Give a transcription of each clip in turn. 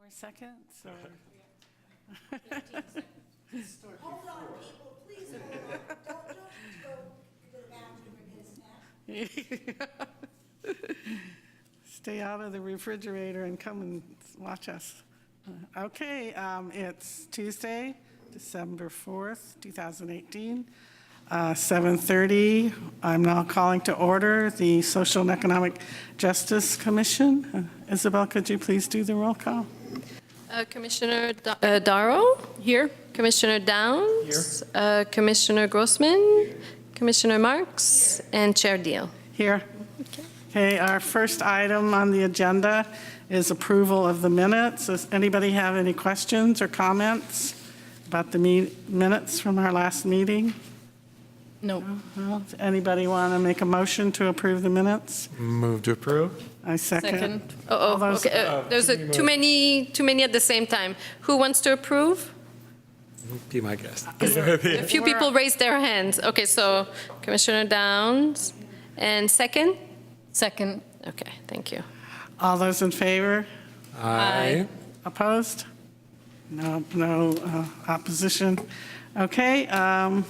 second, so. 15 seconds. Hold on, people, please hold on. Don't go to the bathroom or get a snack. Stay out of the refrigerator and come and watch us. Okay, it's Tuesday, December 4th, 2018, 7:30. I'm now calling to order the Social and Economic Justice Commission. Isabel, could you please do the roll call? Commissioner Darrow? Here. Commissioner Downs? Here. Commissioner Grossman? Commissioner Marks? And Chair Deal. Here. Okay, our first item on the agenda is approval of the minutes. Does anybody have any questions or comments about the minutes from our last meeting? No. No? Does anybody want to make a motion to approve the minutes? Move to approve. I second. Oh, those- okay. There's too many at the same time. Who wants to approve? Be my guest. A few people raised their hands. Okay, so Commissioner Downs. And second? Second. Okay, thank you. All those in favor? Aye. Opposed? No opposition. Okay, and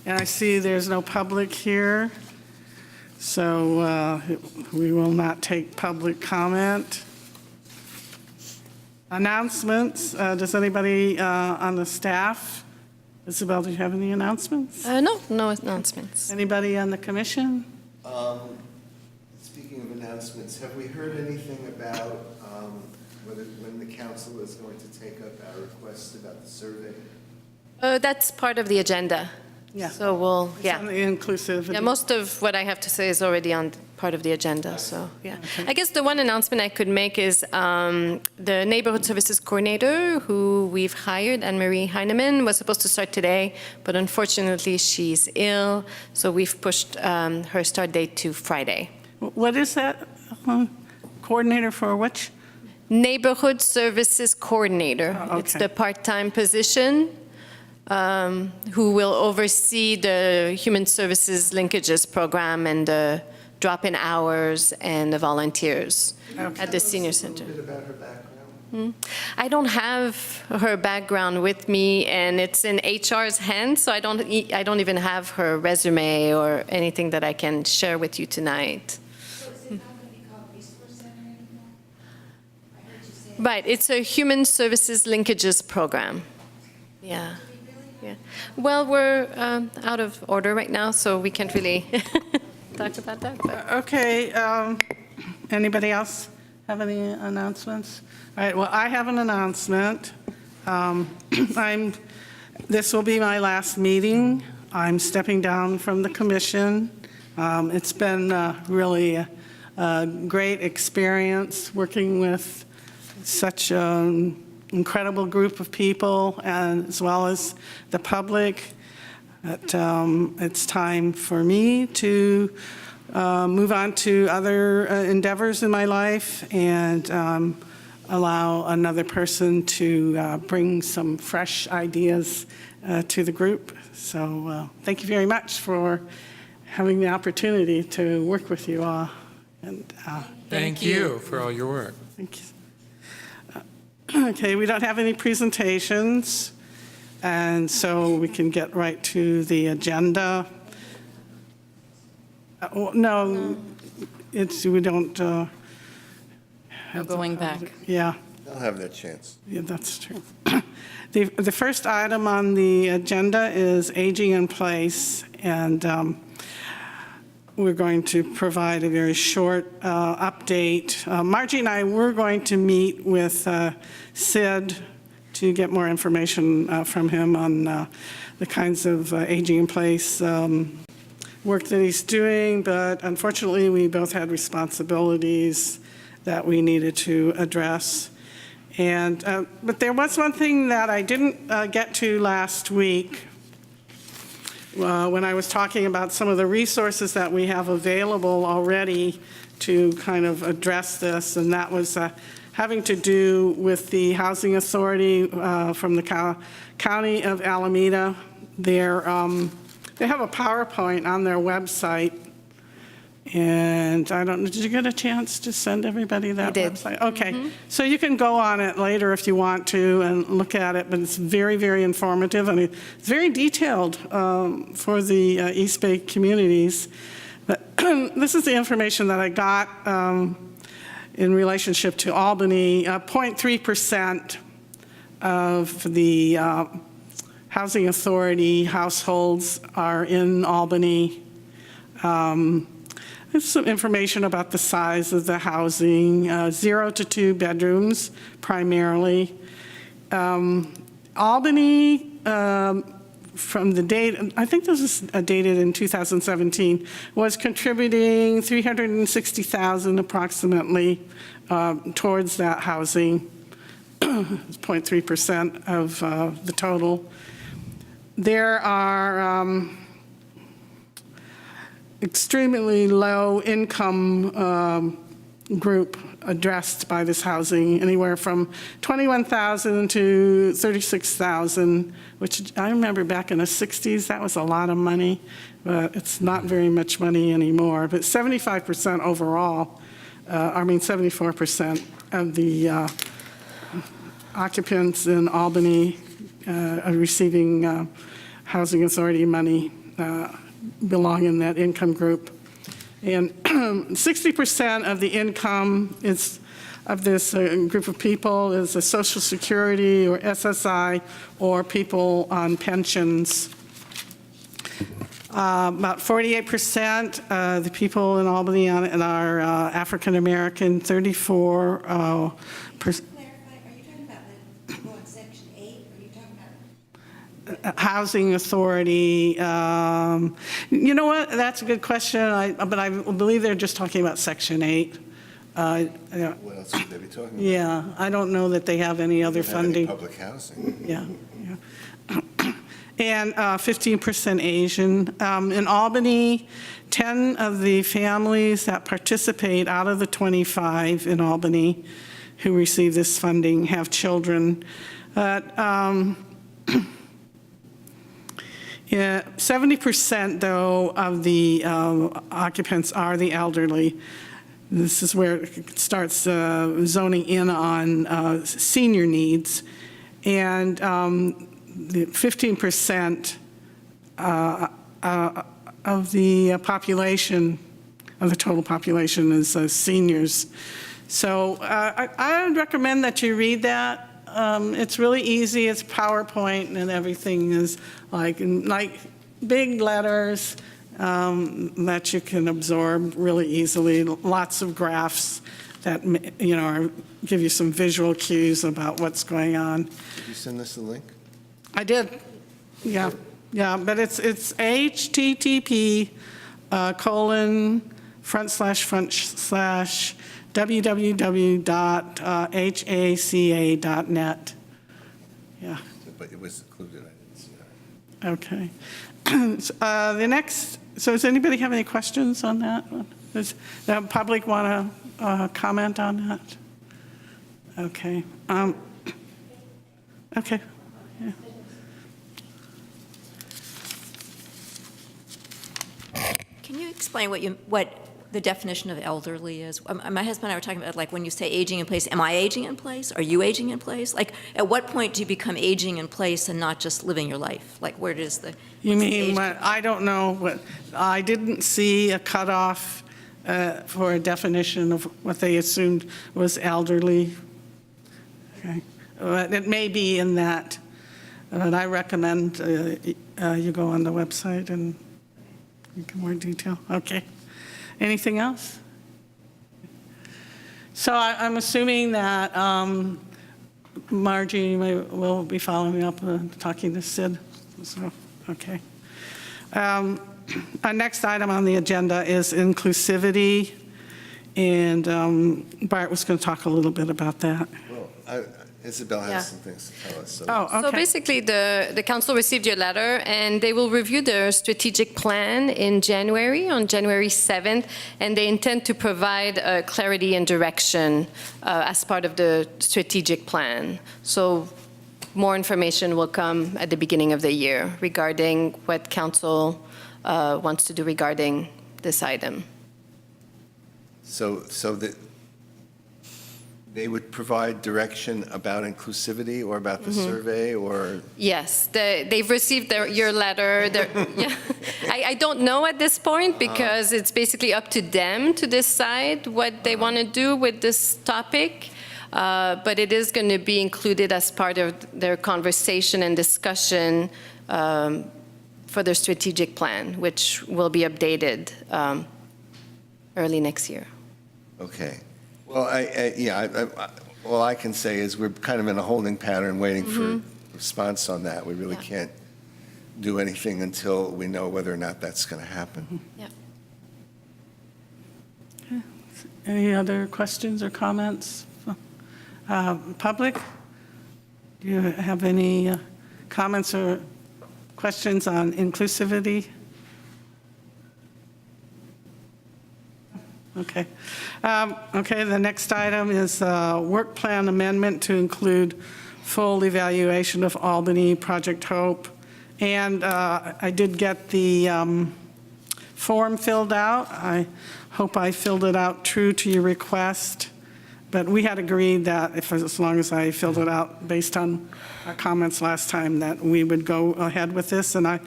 I see there's no public here, so we will not take public comment. Announcements, does anybody on the staff? Isabel, do you have any announcements? No announcements. Anybody on the commission? Speaking of announcements, have we heard anything about when the council is going to take up our request about the survey? That's part of the agenda. Yeah. So we'll, It's on the inclusivity. Yeah, most of what I have to say is already on part of the agenda, so, yeah. I guess the one announcement I could make is the Neighborhood Services Coordinator, who we've hired, Anne-Marie Heinemann, was supposed to start today, but unfortunately she's ill, so we've pushed her start date to Friday. What is that? Coordinator for which? Neighborhood Services Coordinator. Oh, okay. It's the part-time position. Who will oversee the Human Services Linkages Program and the drop-in hours and the volunteers at the Senior Center. A little bit about her background? I don't have her background with me, and it's in HR's hands, so I don't even have her resume or anything that I can share with you tonight. So is it not going to be called Resource Center anymore? I heard you say. Right, it's a Human Services Linkages Program. Yeah. Yeah. Well, we're out of order right now, so we can't really talk about that. But. Okay, anybody else have any announcements? All right, well, I have an announcement. This will be my last meeting. I'm stepping down from the commission. It's been really a great experience working with such incredible group of people, and as well as the public. It's time for me to move on to other endeavors in my life and allow another person to bring some fresh ideas to the group. So thank you very much for having the opportunity to work with you all. And Thank you for all your work. thank you. Okay, we don't have any presentations, and so we can get right to the agenda. No, we don't. Going back. Yeah, They'll have that chance. yeah, that's true. The first item on the agenda is aging in place, and we're going to provide a very short update. Margie and I were going to meet with Sid to get more information from him on the kinds of aging in place work that he's doing, but unfortunately we both had responsibilities that we needed to address. And but there was one thing that I didn't get to last week. When I was talking about some of the resources that we have available already to kind of address this, and that was having to do with the Housing Authority from the County of Alameda. They have a PowerPoint on their website And I don't know, did you get a chance to send everybody that did. website? Okay, so you can go on it later if you want to and look at it, but it's very, very informative, and it's very detailed for the East Bay communities. But this is the information that I got in relationship to Albany. 0.3% of the Housing Authority households are in Albany. There's some information about the size of the housing, 0 to 2 bedrooms primarily. Albany, from the date, I think this is dated in 2017, was contributing $360,000 approximately towards that housing, 0.3% of the total. There are extremely low income group addressed by this housing, anywhere from $21,000 to $36,000, which I remember back in the 60s, that was a lot of money, but it's not very much money anymore. But 75% overall, 74% of the occupants in Albany are receiving Housing Authority money belong in that income group. And 60% of the income of this group of people is a Social Security or SSI or people on pensions. About 48% of the people in Albany are African American, 34%. Clarify, are you talking about the people on Section 8, or are you talking about? Housing Authority. You know what? That's a good question. But I believe they're just talking about Section 8. What else would they be talking about? Yeah, I don't know that they have any other They don't have any funding. public housing. Yeah. And 15% Asian. In Albany, 10 of the families that participate out of the 25 in Albany who receive this funding have children. Yeah, 70%, though, of the occupants are the elderly. This is where it starts zoning in on senior needs. And the 15% of the population, of the total population, is seniors. So I would recommend that you read that. It's really easy. It's PowerPoint, and everything is like big letters that you can absorb really easily. Lots of graphs that give you some visual cues about what's going on. Did you send us a link? I did. Yeah, but it's http://www.haca.net. Yeah. But it was included, I didn't see that. Okay. The next, so does anybody have any questions on that? Does the public want to comment on that? Okay. Okay. Yeah. Can you explain what the definition of elderly is? My husband and I were talking about, like, when you say aging in place, am I aging in place? Are you aging in place? Like, at what point do you become aging in place and not just living your life? Like, where does the... You mean, I don't know, I didn't see a cutoff for a definition of what they assumed was elderly. Okay. But it may be in that. But I recommend you go on the website and get more detail. Okay. Anything else? So I'm assuming that Margie will be following up and talking to Sid. So, okay. Our next item on the agenda is inclusivity, and Bart was going to talk a little bit about that. Well, Isabel has Yeah. some things to tell us. So. Oh, okay. So basically, the council received your letter, and they will review their strategic plan in January, on January 7th, and they intend to provide clarity and direction as part of the strategic plan. So more information will come at the beginning of the year regarding what council wants to do regarding this item. So that they would provide direction about inclusivity or about the survey or? Yes, they've received your letter. Yeah. I don't know at this point because it's basically up to them to decide what they want to do with this topic. But it is going to be included as part of their conversation and discussion for their strategic plan, which will be updated early next year. Okay. Well, all I can say is we're kind of in a holding pattern waiting for response on that. We really can't do anything until we know whether or not that's going to happen. Yeah. Any other questions or comments? Public? Do you have any comments or questions on inclusivity? Okay. Okay, the next item is work plan amendment to include full evaluation of Albany, Project Hope. And I did get the form filled out. I hope I filled it out true to your request. But we had agreed that as long as I filled it out based on our comments last time, that we would go ahead with this. And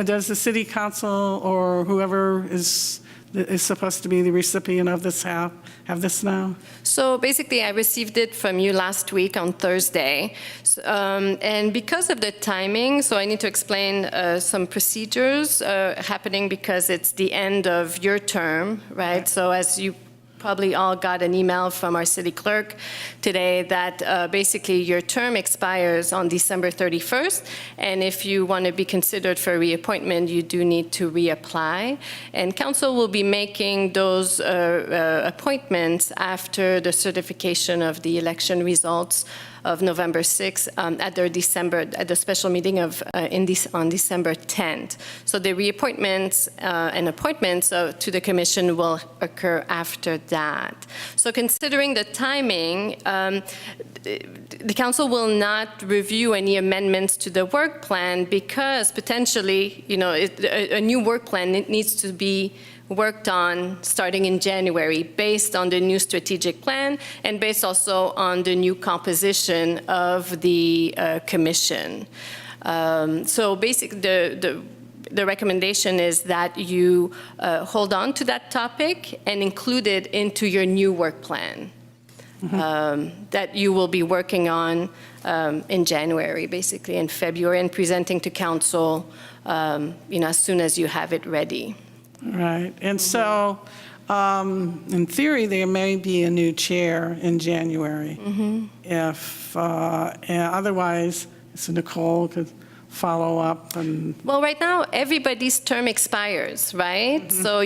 does the city council or whoever is supposed to be the recipient of this have this now? So basically, I received it from you last week on Thursday. And because of the timing, so I need to explain some procedures happening because it's the end of your term, right? So as you probably all got an email from our city clerk today that basically your term expires on December 31st, and if you want to be considered for reappointment, you do need to reapply. And council will be making those appointments after the certification of the election results of November 6th at the special meeting on December 10th. So the reappointments and appointments to the commission will occur after that. So considering the timing, the council will not review any amendments to the work plan because potentially, a new work plan needs to be worked on starting in January based on the new strategic plan and based also on the new composition of the commission. So basically the recommendation is that you hold on to that topic and include it into your new work plan that you will be working on in January, basically in February, and presenting to council as soon as you have it ready. Right. And so, in theory, there may be a new chair in January. If, otherwise, so Nicole could follow up and... Well, right now, everybody's term expires, right? So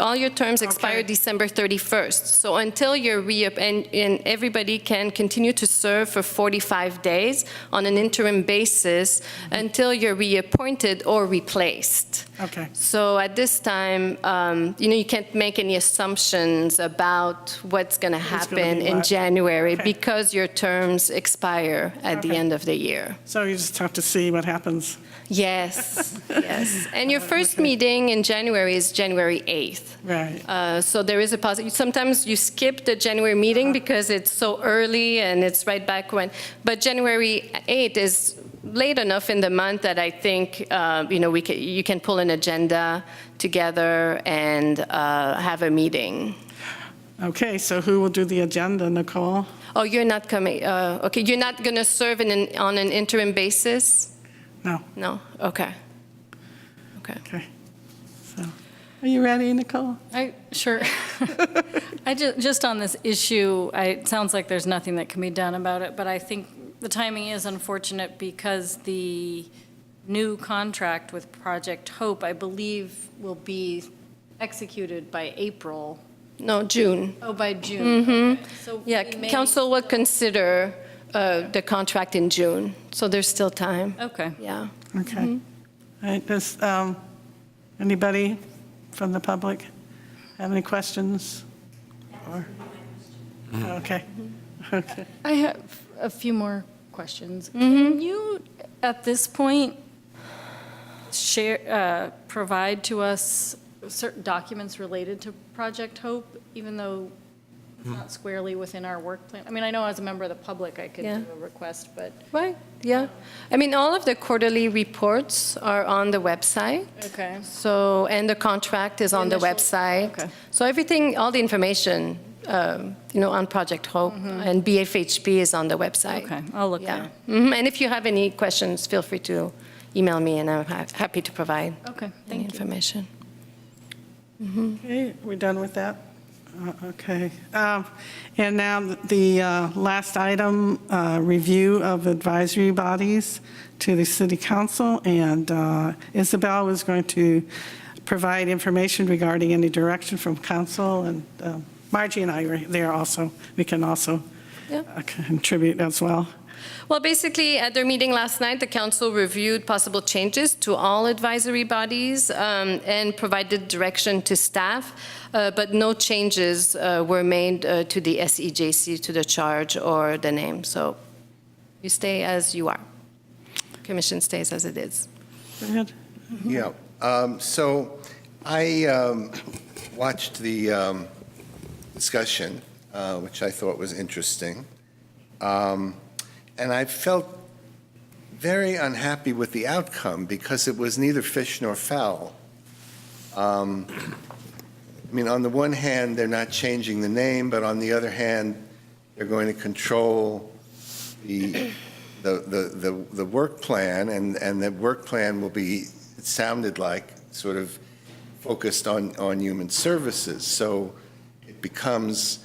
all your terms expire December 31st. So until you're and everybody can continue to serve for 45 days on an interim basis until you're reappointed or replaced. Okay. So at this time, you can't make any assumptions about what's going to happen in January because your terms expire at the end of the year. So you just have to see what happens. Yes, yes. And your first meeting in January is January 8th. Right. So there is a possibility. Sometimes you skip the January meeting because it's so early and it's right back when. But January 8th is late enough in the month that I think you can pull an agenda together and have a meeting. Okay, so who will do the agenda, Nicole? Oh, you're not coming. Okay, you're not going to serve on an interim basis? No. No. Okay. Okay. Okay. So, are you ready, Nicole? Sure. I just on this issue, it sounds like there's nothing that can be done about it, but I think the timing is unfortunate because the new contract with Project Hope, I believe, will be executed by April. No, June. Oh, by June. Okay. So Yeah, we may council would consider the contract in June, so there's still time. Okay. Yeah. Okay. All right, does anybody from the public have any questions? Okay. Okay. I have a few more questions. Can you, at this point, provide to us certain documents related to Project Hope, even though it's not squarely within our work plan? I mean, I know as a member of the public, I could Yeah. do a request, but, Right, yeah. I mean, all of the quarterly reports are on the website. okay. So, and the contract is on the Initial- website. okay. So everything, all the information, on Project Hope and BFHP is on the website. Okay, I'll look Yeah. there. And if you have any questions, feel free to email me, and I'm happy to provide Okay, any thank you. information. Okay, we're done with that? Okay. And now the last item, review of advisory bodies to the city council. And Isabel was going to provide information regarding any direction from council. And Margie and I are there also. We can also Yeah. contribute as well. Well, basically, at their meeting last night, the council reviewed possible changes to all advisory bodies and provided direction to staff, but no changes were made to the SEJC, to the charge or the name. So you stay as you are. Commission stays as it is. Go ahead. Yeah, so I watched the discussion, which I thought was interesting, and I felt very unhappy with the outcome because it was neither fish nor fowl. I mean, on the one hand, they're not changing the name, but on the other hand, they're going to control the work plan, and the work plan will be, it sounded like, sort of focused on human services. So it becomes,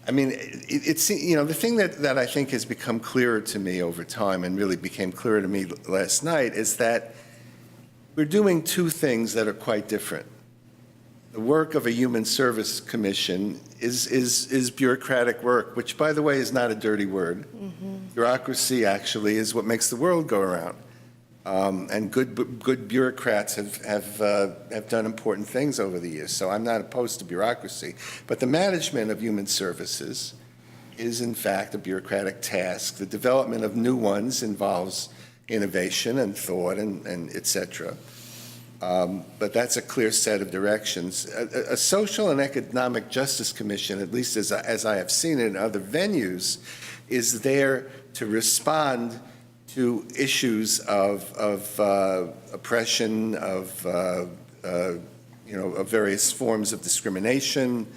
I mean, it's, the thing that I think has become clearer to me over time and really became clearer to me last night is that we're doing two things that are quite different. The work of a human service commission is bureaucratic work, which, by the way, is not a dirty word. Bureaucracy actually is what makes the world go around. And good bureaucrats have done important things over the years, so I'm not opposed to bureaucracy. But the management of human services is, in fact, a bureaucratic task. The development of new ones involves innovation and thought and et cetera. But that's a clear set of directions. A social and economic justice commission, at least as I have seen it in other venues, is there to respond to issues of oppression, of various forms of discrimination,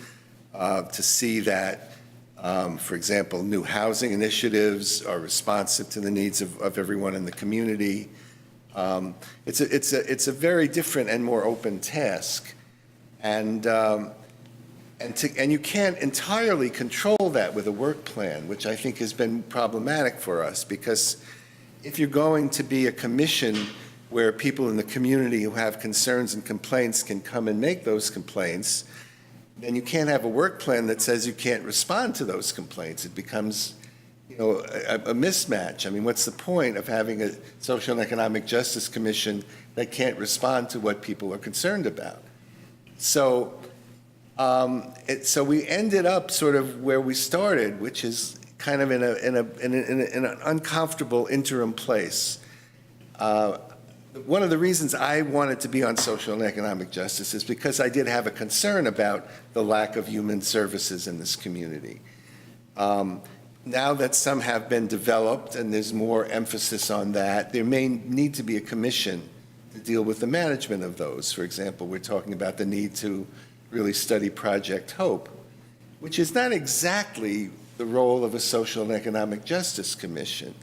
to see that, for example, new housing initiatives are responsive to the needs of everyone in the community. It's a very different and more open task, and you can't entirely control that with a work plan, which I think has been problematic for us, because if you're going to be a commission where people in the community who have concerns and complaints can come and make those complaints, then you can't have a work plan that says you can't respond to those complaints. It becomes, a mismatch. I mean, what's the point of having a social and economic justice commission that can't respond to what people are concerned about? So, so we ended up sort of where we started, which is kind of in an uncomfortable interim place. One of the reasons I wanted to be on social and economic justice is because I did have a concern about the lack of human services in this community. Now that some have been developed and there's more emphasis on that, there may need to be a commission to deal with the management of those. For example, we're talking about the need to really study Project Hope, which is not exactly the role of a social and economic justice commission.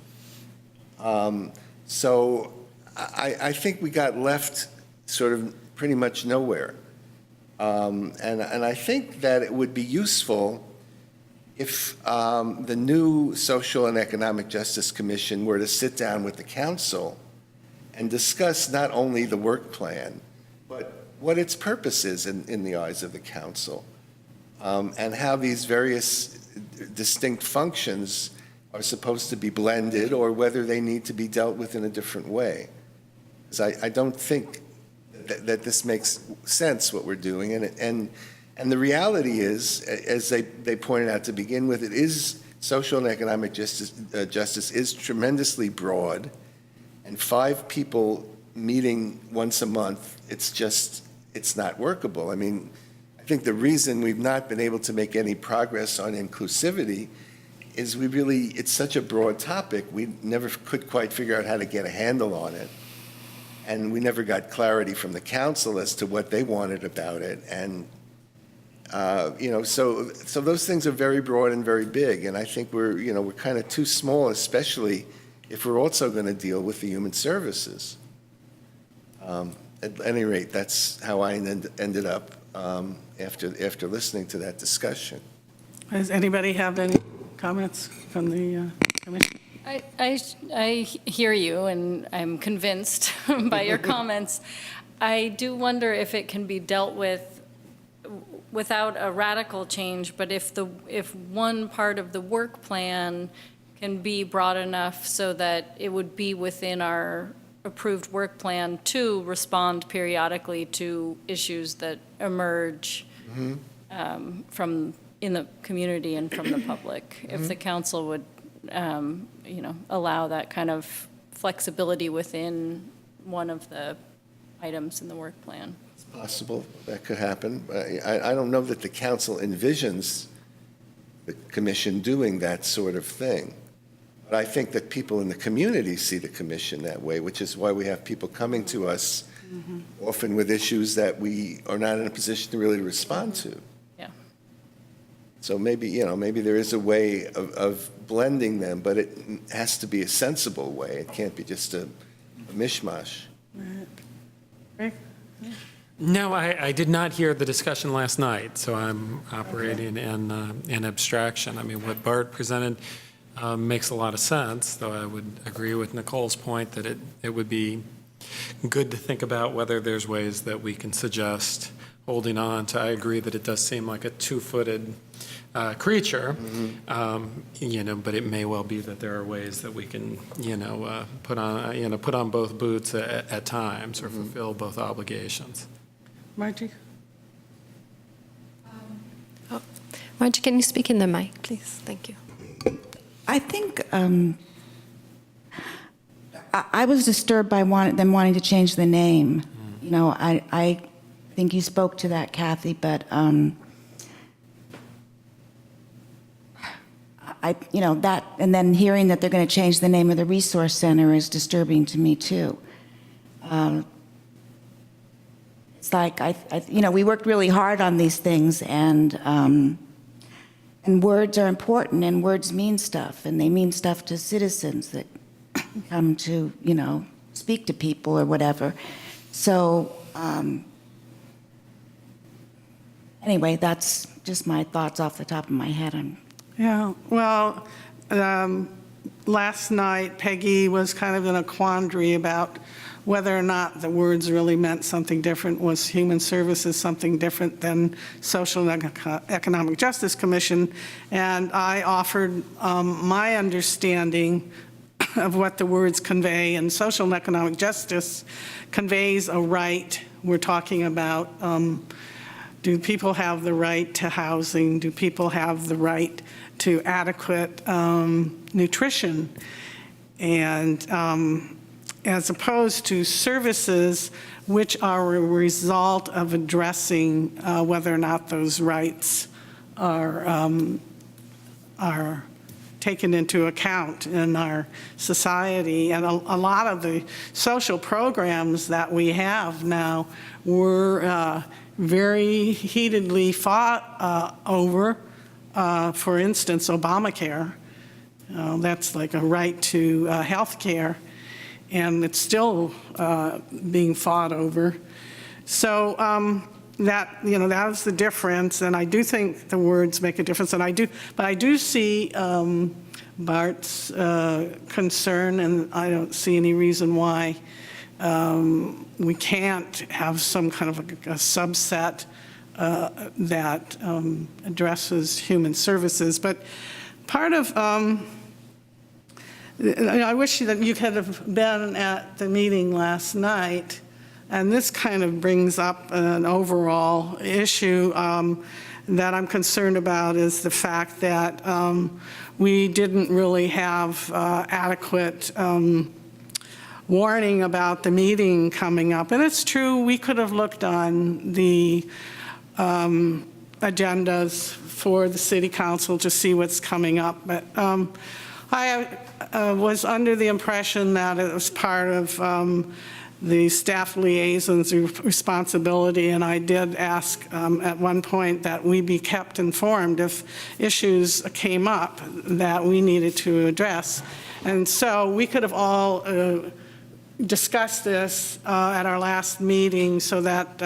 So I think we got left sort of pretty much nowhere. And I think that it would be useful if the new Social and Economic Justice Commission were to sit down with the council and discuss not only the work plan, but what its purpose is in the eyes of the council, and how these various distinct functions are supposed to be blended, or whether they need to be dealt with in a different way. Because I don't think that this makes sense, what we're doing. And the reality is, as they pointed out to begin with, it is social and economic justice is tremendously broad, and 5 people meeting once a month, it's just, it's not workable. I mean, I think the reason we've not been able to make any progress on inclusivity is it's such a broad topic, we never could quite figure out how to get a handle on it. And we never got clarity from the council as to what they wanted about it. And, so those things are very broad and very big. And I think we're kind of too small, especially if we're also going to deal with the human services. At any rate, that's how I ended up after listening to that discussion. Does anybody have any comments from the commission? I hear you, and I'm convinced by your comments. I do wonder if it can be dealt with without a radical change, but if one part of the work plan can be broad enough so that it would be within our approved work plan to respond periodically to issues that emerge from in the community and from the public. If the council would, allow that kind of flexibility within one of the items in the work plan. It's possible that could happen. But I don't know that the council envisions the commission doing that sort of thing. But I think that people in the community see the commission that way, which is why we have people coming to us often with issues that we are not in a position to really respond to. Yeah. So maybe there is a way of blending them, but it has to be a sensible way. It can't be just a mishmash. Rick? No, I did not hear the discussion last night, so I'm operating in abstraction. I mean, what Bart presented makes a lot of sense, though I would agree with Nicole's point that it would be good to think about whether there's ways that we can suggest holding on to. I agree that it does seem like a two-footed creature, but it may well be that there are ways that we can, put on both boots at times or fulfill both obligations. Margie? Margie, can you speak in the mic, please? Thank you. I think I was disturbed by them wanting to change the name. I think you spoke to that, Kathy, but that, and then hearing that they're going to change the name of the resource center is disturbing to me too. It's like we worked really hard on these things, and words are important, and words mean stuff, and they mean stuff to citizens that come to, speak to people or whatever. So, anyway, that's just my thoughts off the top of my head. Yeah, well, last night Peggy was kind of in a quandary about whether or not the words really meant something different. Was human services something different than Social and Economic Justice Commission? And I offered my understanding of what the words convey, and social and economic justice conveys a right. We're talking about, do people have the right to housing? Do people have the right to adequate nutrition? And as opposed to services which are a result of addressing whether or not those rights are taken into account in our society. And a lot of the social programs that we have now were very heatedly fought over. For instance, Obamacare. That's like a right to health care, and it's still being fought over. So that is the difference, and I do think the words make a difference, but I do see Bart's concern, and I don't see any reason why we can't have some kind of a subset that addresses human services. But part of, I wish that you could have been at the meeting last night, and this kind of brings up an overall issue that I'm concerned about, is the fact that we didn't really have adequate warning about the meeting coming up. And it's true, we could have looked on the agendas for the city council to see what's coming up. But I was under the impression that it was part of the staff liaison's responsibility, and I did ask at one point that we be kept informed if issues came up that we needed to address. And so we could have all discussed this at our last meeting so that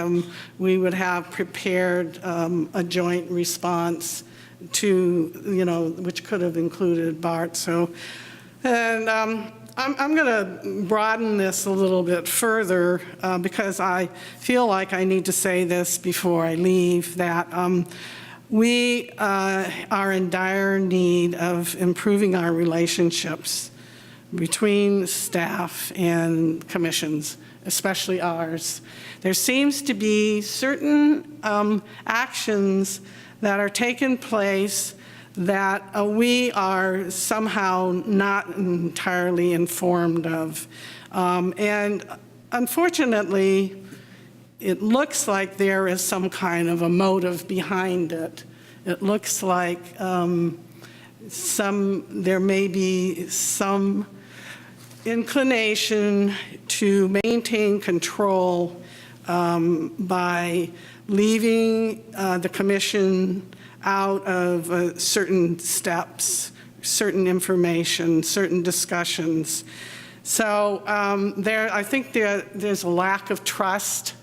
we would have prepared a joint response to, which could have included Bart. So, and I'm going to broaden this a little bit further because I feel like I need to say this before I leave, that we are in dire need of improving our relationships between staff and commissions, especially ours. There seems to be certain actions that are taking place that we are somehow not entirely informed of. And unfortunately, it looks like there is some kind of a motive behind it. It looks like there may be some inclination to maintain control by leaving the commission out of certain steps, certain information, certain discussions. So I think there's a lack of trust,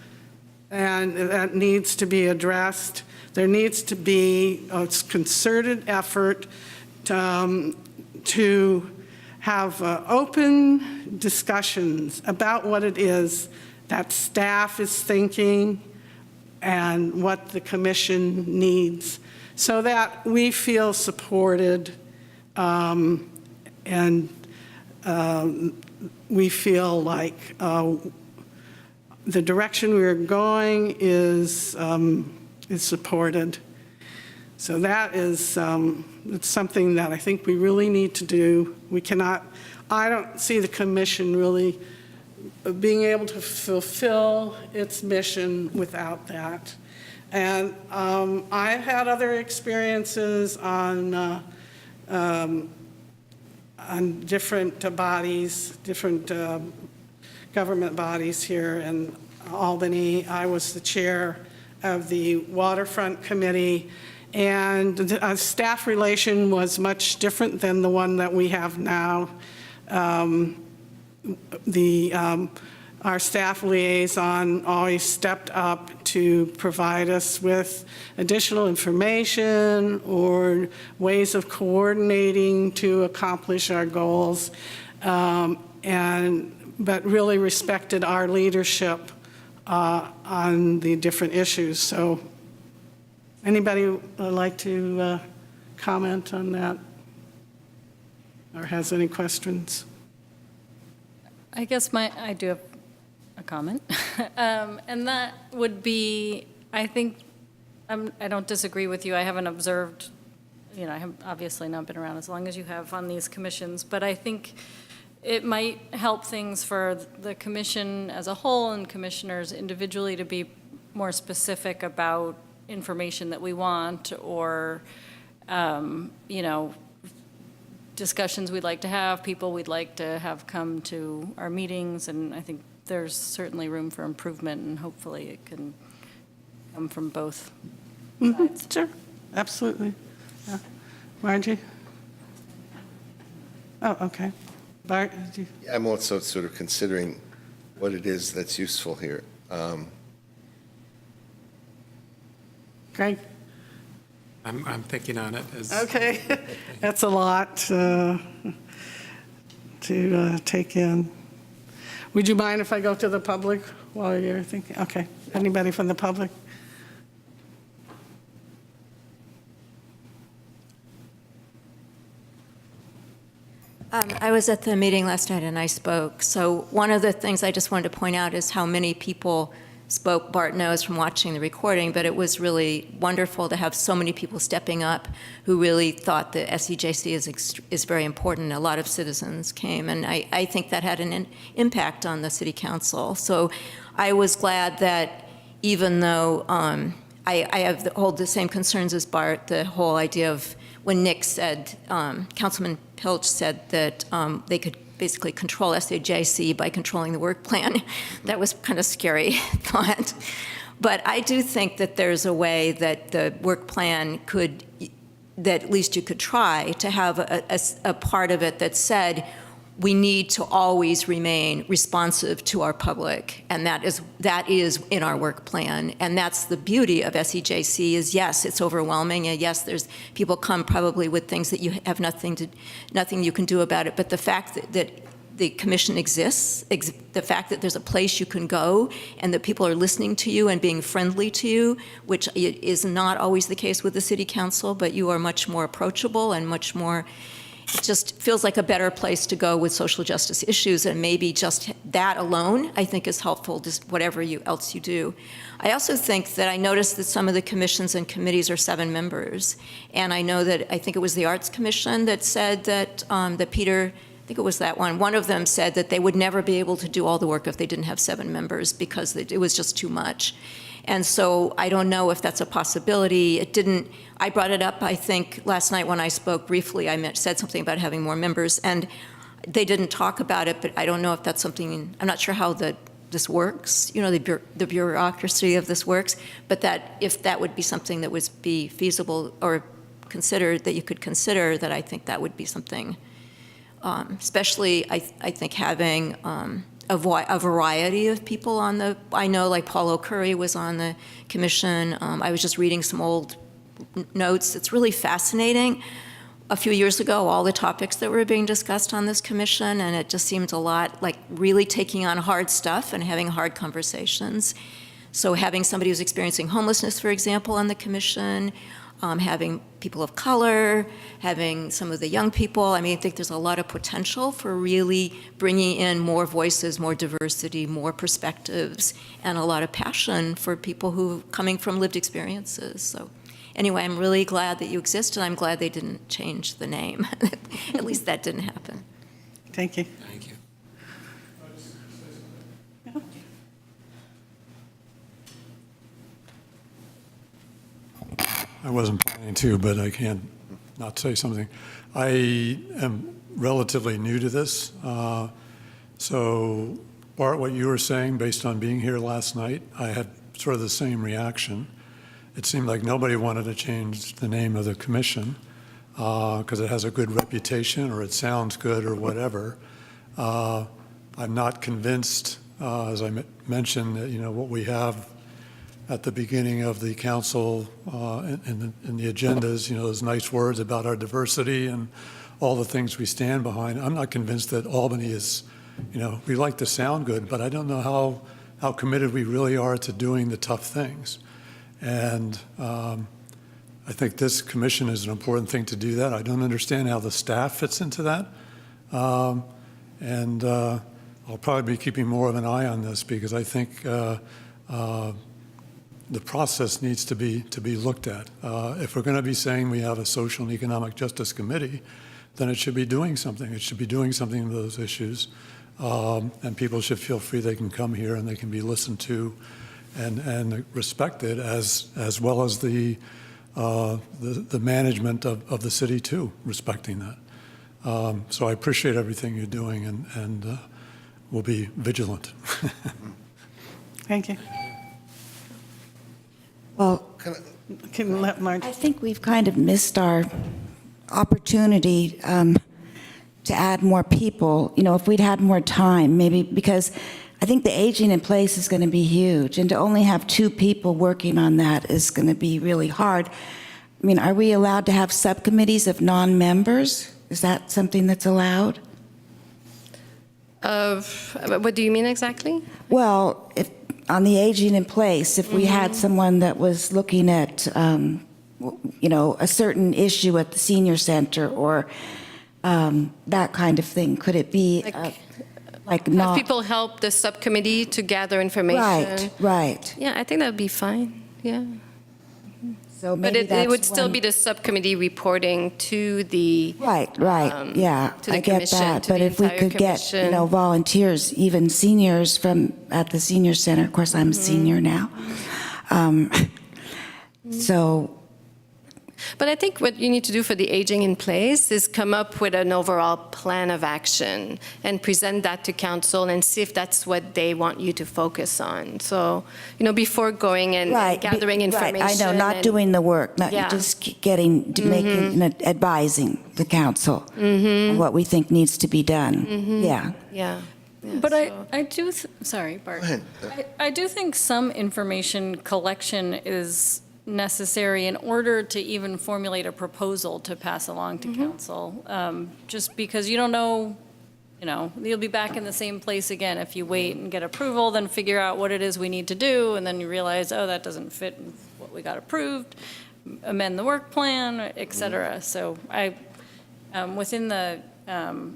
and that needs to be addressed. There needs to be a concerted effort to have open discussions about what it is that staff is thinking and what the commission needs, so that we feel supported and we feel like the direction we're going is supported. So that is it's something that I think we really need to do. I don't see the commission really being able to fulfill its mission without that. And I've had other experiences on different bodies, different government bodies here in Albany. I was the chair of the Waterfront Committee, and the staff relation was much different than the one that we have now. Our staff liaison always stepped up to provide us with additional information or ways of coordinating to accomplish our goals, but really respected our leadership on the different issues. So anybody would like to comment on that or has any questions? I guess I do have a comment, and that would be, I think, I don't disagree with you. I haven't observed, I have obviously not been around as long as you have on these commissions, but I think it might help things for the commission as a whole and commissioners individually to be more specific about information that we want or, discussions we'd like to have, people we'd like to have come to our meetings, and I think there's certainly room for improvement, and hopefully it can come from both sides. Sure, absolutely. Yeah. Margie? Oh, okay. Bart, did you? I'm also sort of considering what it is that's useful here. Greg? I'm thinking on it. Okay, that's a lot to take in. Would you mind if I go to the public while you're thinking? Okay, anybody from the public? I was at the meeting last night and I spoke. So one of the things I just wanted to point out is how many people spoke, Bart knows from watching the recording, but it was really wonderful to have so many people stepping up who really thought that SEJC is very important. A lot of citizens came, and I think that had an impact on the city council. So I was glad that even though I hold the same concerns as Bart, the whole idea of when Nick said, Councilman Pilch said that they could basically control SAJC by controlling the work plan. That was kind of scary thought. But I do think that there's a way that the work plan could, that at least you could try to have a part of it that said, we need to always remain responsive to our public, and that is in our work plan. And that's the beauty of SEJC is, yes, it's overwhelming, and yes, there's people come probably with things that you have nothing you can do about it, but the fact that the commission exists, the fact that there's a place you can go and that people are listening to you and being friendly to you, which is not always the case with the city council, but you are much more approachable and much more. It just feels like a better place to go with social justice issues, and maybe just that alone, I think, is helpful, just whatever else you do. I also think that I noticed that some of the commissions and committees are 7 members, and I know that, I think it was the Arts Commission that said that, that Peter, I think it was that one of them said that they would never be able to do all the work if they didn't have 7 members because it was just too much. And so I don't know if that's a possibility. I brought it up, I think, last night when I spoke briefly. I said something about having more members, and they didn't talk about it, but I don't know if that's something, I'm not sure how this works, the bureaucracy of this works, but that if that would be something that would be feasible or considered, that you could consider, that I think that would be something, especially I think having a variety of people on I know like Paulo Curry was on the commission. I was just reading some old notes. It's really fascinating. A few years ago, all the topics that were being discussed on this commission, and it just seemed a lot like really taking on hard stuff and having hard conversations. So having somebody who's experiencing homelessness, for example, on the commission, having people of color, having some of the young people. I mean, I think there's a lot of potential for really bringing in more voices, more diversity, more perspectives, and a lot of passion for people who coming from lived experiences. So anyway, I'm really glad that you exist, and I'm glad they didn't change the name. At least that didn't happen. Thank you. Thank you. I wasn't planning to, but I can't not say something. I am relatively new to this. So, Bart, what you were saying, based on being here last night, I had sort of the same reaction. It seemed like nobody wanted to change the name of the commission because it has a good reputation or it sounds good or whatever. I'm not convinced, as I mentioned, that, what we have at the beginning of the council in the agendas, those nice words about our diversity and all the things we stand behind. I'm not convinced that Albany is, we like to sound good, but I don't know how committed we really are to doing the tough things. And I think this commission is an important thing to do that. I don't understand how the staff fits into that. And I'll probably be keeping more of an eye on this because I think the process needs to be looked at. If we're going to be saying we have a social and economic justice committee, then it should be doing something. It should be doing something with those issues, and people should feel free they can come here and they can be listened to and respected as well as the management of the city too, respecting that. So I appreciate everything you're doing, and we'll be vigilant. Thank you. Well, Can let Marge. I think we've kind of missed our opportunity to add more people. If we'd had more time, maybe, because I think the aging in place is going to be huge, and to only have 2 people working on that is going to be really hard. I mean, are we allowed to have subcommittees of non-members? Is that something that's allowed? What do you mean exactly? Well, if on the aging in place, if we had someone that was looking at, a certain issue at the senior center or that kind of thing, could it be? like Have not. people help the subcommittee to gather information. Right, right. Yeah, I think that would be fine, yeah. So But maybe it would that's still one- be the subcommittee reporting to the, Right, yeah, to the I get commission, that. to But the if we entire could get, commission. volunteers, even seniors at the senior center, of course, I'm a senior now. So, but I think what you need to do for the aging in place is come up with an overall plan of action and present that to council and see if that's what they want you to focus on. So, before going and right. gathering information. Right, I know, not and- doing the work, not Yeah. just making, advising the council on what we think needs to be done. Yeah. Yeah. But so- I do, sorry, Bart. Go ahead. I do think some information collection is necessary in order to even formulate a proposal to pass along to council. Just because you don't know, you'll be back in the same place again if you wait and get approval, then figure out what it is we need to do, and then you realize, oh, that doesn't fit what we got approved, amend the work plan, et cetera. So within the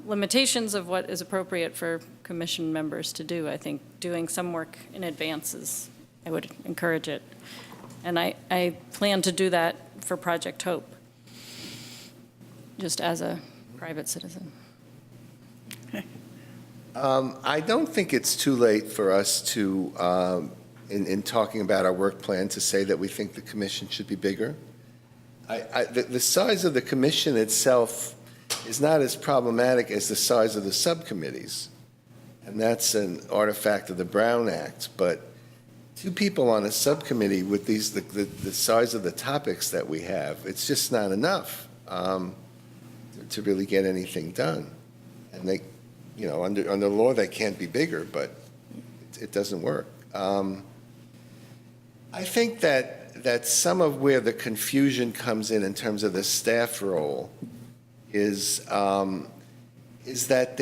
limitations of what is appropriate for commission members to do, I think doing some work in advance I would encourage it. And I plan to do that for Project Hope, just as a private citizen. I don't think it's too late for us to, in talking about our work plan, to say that we think the commission should be bigger. The size of the commission itself is not as problematic as the size of the subcommittees, and that's an artifact of the Brown Act. But 2 people on a subcommittee with the size of the topics that we have, it's just not enough to really get anything done. And they, under law, they can't be bigger, but it doesn't work. I think that some of where the confusion comes in terms of the staff role is that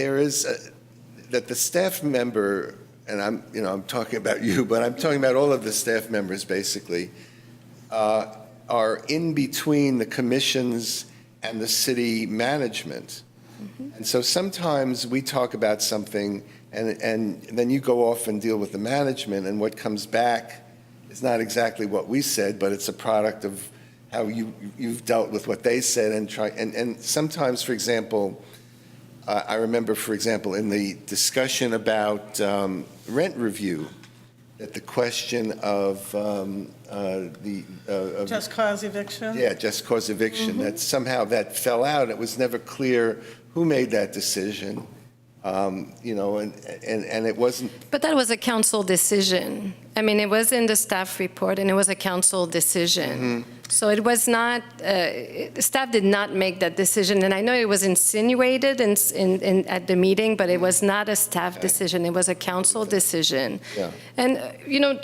that the staff member, and I'm talking about you, but I'm talking about all of the staff members basically, are in between the commissions and the city management. And so sometimes we talk about something and then you go off and deal with the management, and what comes back is not exactly what we said, but it's a product of how you've dealt with what they said and sometimes, for example, I remember, for example, in the discussion about rent review, that the question of Just cause eviction? yeah, just cause eviction, that somehow that fell out. It was never clear who made that decision, and it wasn't. But that was a council decision. I mean, it was in the staff report, and it was a council decision. So it was not, staff did not make that decision, and I know it was insinuated at the meeting, but it was not a staff decision, it was a council decision. Yeah. And,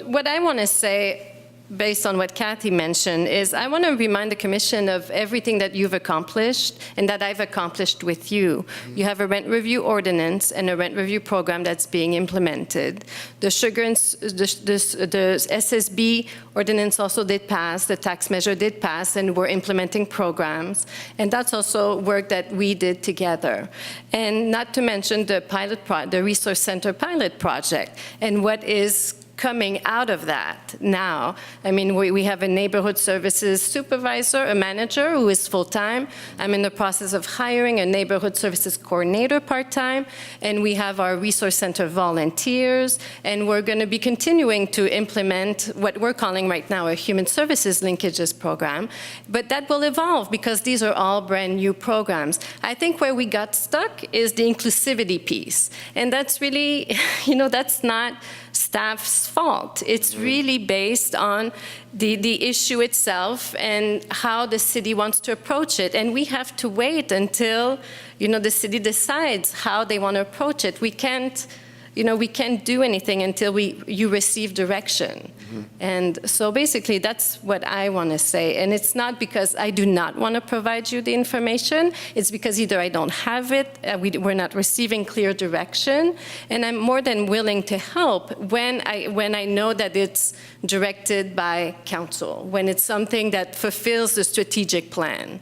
what I want to say, based on what Kathy mentioned, is I want to remind the commission of everything that you've accomplished and that I've accomplished with you. You have a rent review ordinance and a rent review program that's being implemented. The sugar and the SSB ordinance also did pass, the tax measure did pass, and we're implementing programs. And that's also work that we did together. And not to mention the Resource Center pilot project and what is coming out of that now. I mean, we have a neighborhood services supervisor, a manager who is full-time. I'm in the process of hiring a neighborhood services coordinator part-time, and we have our resource center volunteers, and we're going to be continuing to implement what we're calling right now a human services linkages program, but that will evolve because these are all brand new programs. I think where we got stuck is the inclusivity piece, and that's really, that's not staff's fault. It's really based on the issue itself and how the city wants to approach it. And we have to wait until, the city decides how they want to approach it. We can't do anything until you receive direction. And so basically that's what I want to say. And it's not because I do not want to provide you the information. It's because either I don't have it, we're not receiving clear direction, and I'm more than willing to help when I know that it's directed by council, when it's something that fulfills the strategic plan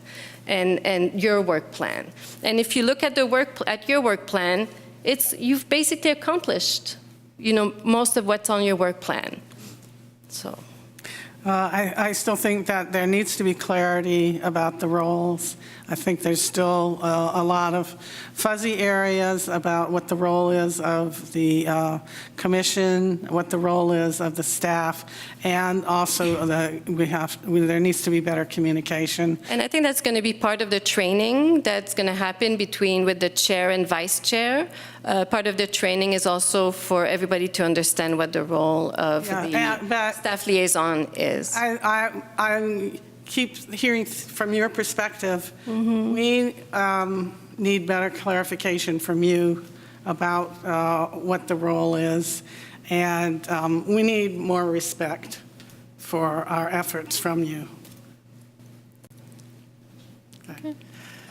and your work plan. And if you look at your work plan, you've basically accomplished, most of what's on your work plan. So. I still think that there needs to be clarity about the roles. I think there's still a lot of fuzzy areas about what the role is of the commission, what the role is of the staff, and also there needs to be better communication. And I think that's going to be part of the training that's going to happen with the chair and vice chair. Part of the training is also for everybody to understand what the role of the staff liaison is. I keep hearing from your perspective, we need better clarification from you about what the role is, and we need more respect for our efforts from you. Okay.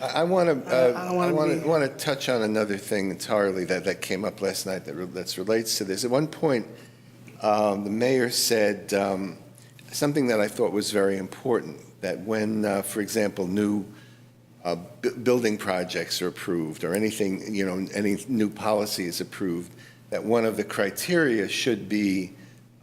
I want to touch on another thing entirely that came up last night that relates to this. At one point, the mayor said something that I thought was very important, that when, for example, new building projects are approved or anything, any new policy is approved, that one of the criteria should be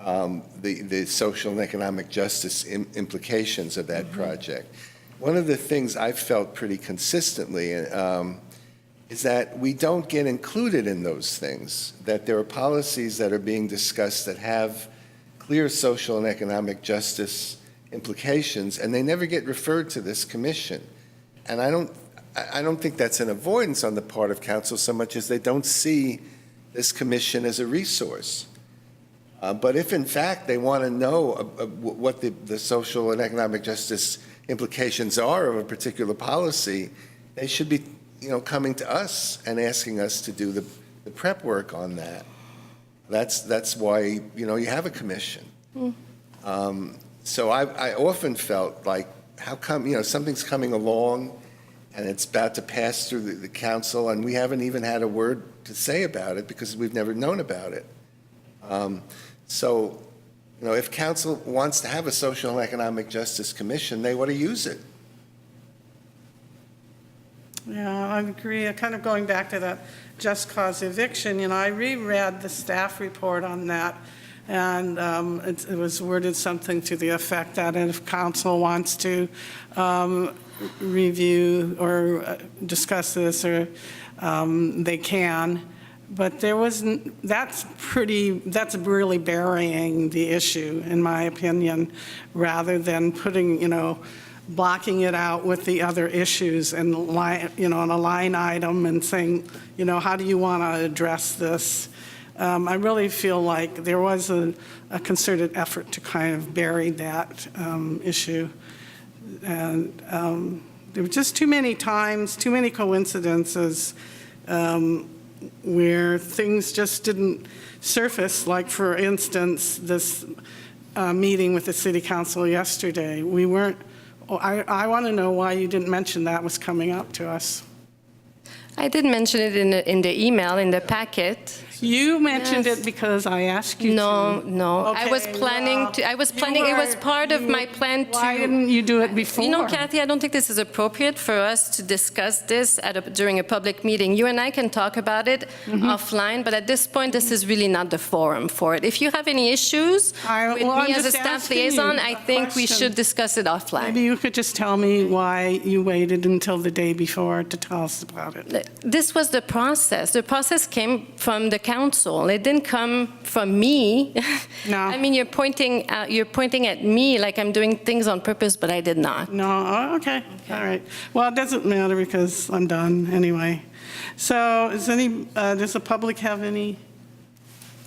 the social and economic justice implications of that project. One of the things I've felt pretty consistently is that we don't get included in those things, that there are policies that are being discussed that have clear social and economic justice implications, and they never get referred to this commission. And I don't think that's an avoidance on the part of council so much as they don't see this commission as a resource. But if in fact they want to know what the social and economic justice implications are of a particular policy, they should be, coming to us and asking us to do the prep work on that. That's why, you have a commission. So I often felt like, how come, something's coming along and it's about to pass through the council and we haven't even had a word to say about it because we've never known about it. So, if council wants to have a social and economic justice commission, they ought to use it. Yeah, I agree. Kind of going back to that just cause eviction, I reread the staff report on that, and it was worded something to the effect that if council wants to review or discuss this, or they can. But that's really burying the issue, in my opinion, rather than putting, blocking it out with the other issues and, on a line item and saying, how do you want to address this? I really feel like there was a concerted effort to kind of bury that issue. And there were just too many times, too many coincidences where things just didn't surface, like, for instance, this meeting with the city council yesterday. I want to know why you didn't mention that was coming up to us. I did mention it in the email, in the packet. You mentioned it because I asked you to. No. Okay, I was planning, it was part of my plan to. Why didn't you do it before? Kathy, I don't think this is appropriate for us to discuss this during a public meeting. You and I can talk about it offline, but at this point, this is really not the forum for it. If you have any issues with me as a staff liaison, I think we should discuss it offline. Maybe you could just tell me why you waited until the day before to tell us about it. This was the process. The process came from the council. It didn't come from me. No. I mean, you're pointing at me like I'm doing things on purpose, but I did not. No, oh, okay, all right. Well, it doesn't matter because I'm done anyway. So does the public have any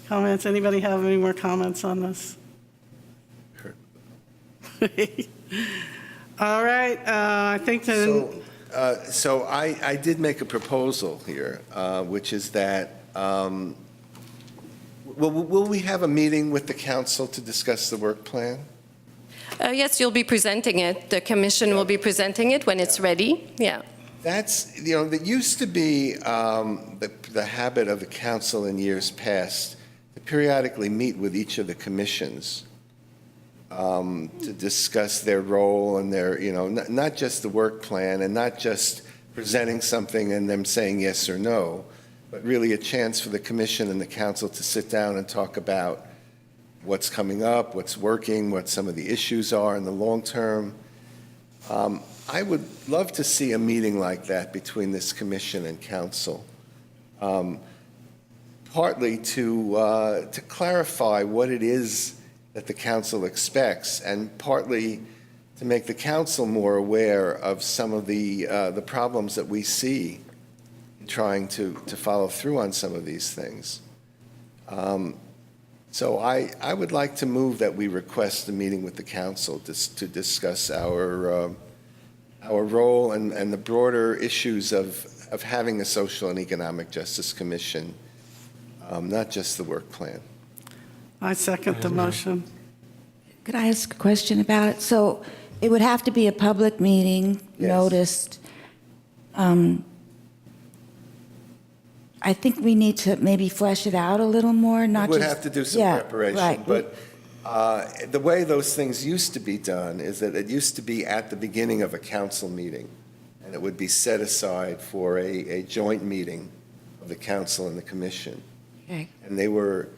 comments? Anybody have any more comments on this? Sure. All right, I think that. So I did make a proposal here, which is that, will we have a meeting with the council to discuss the work plan? Yes, you'll be presenting it. The commission will be presenting it when it's ready. Yeah. That's, there used to be the habit of the council in years past to periodically meet with each of the commissions to discuss their role and their, not just the work plan and not just presenting something and them saying yes or no, but really a chance for the commission and the council to sit down and talk about what's coming up, what's working, what some of the issues are in the long term. I would love to see a meeting like that between this commission and council, partly to clarify what it is that the council expects, and partly to make the council more aware of some of the problems that we see in trying to follow through on some of these things. So I would like to move that we request a meeting with the council to discuss our role and the broader issues of having a social and economic justice commission, not just the work plan. I second the motion. Could I ask a question about it? So it would have to be a public meeting, Yes. noticed. I think we need to maybe flesh it out a little more, not We just... would have to do some Yeah, preparation, right. but the way those things used to be done is that it used to be at the beginning of a council meeting, and it would be set aside for a joint meeting of the council and the commission. Okay. And they were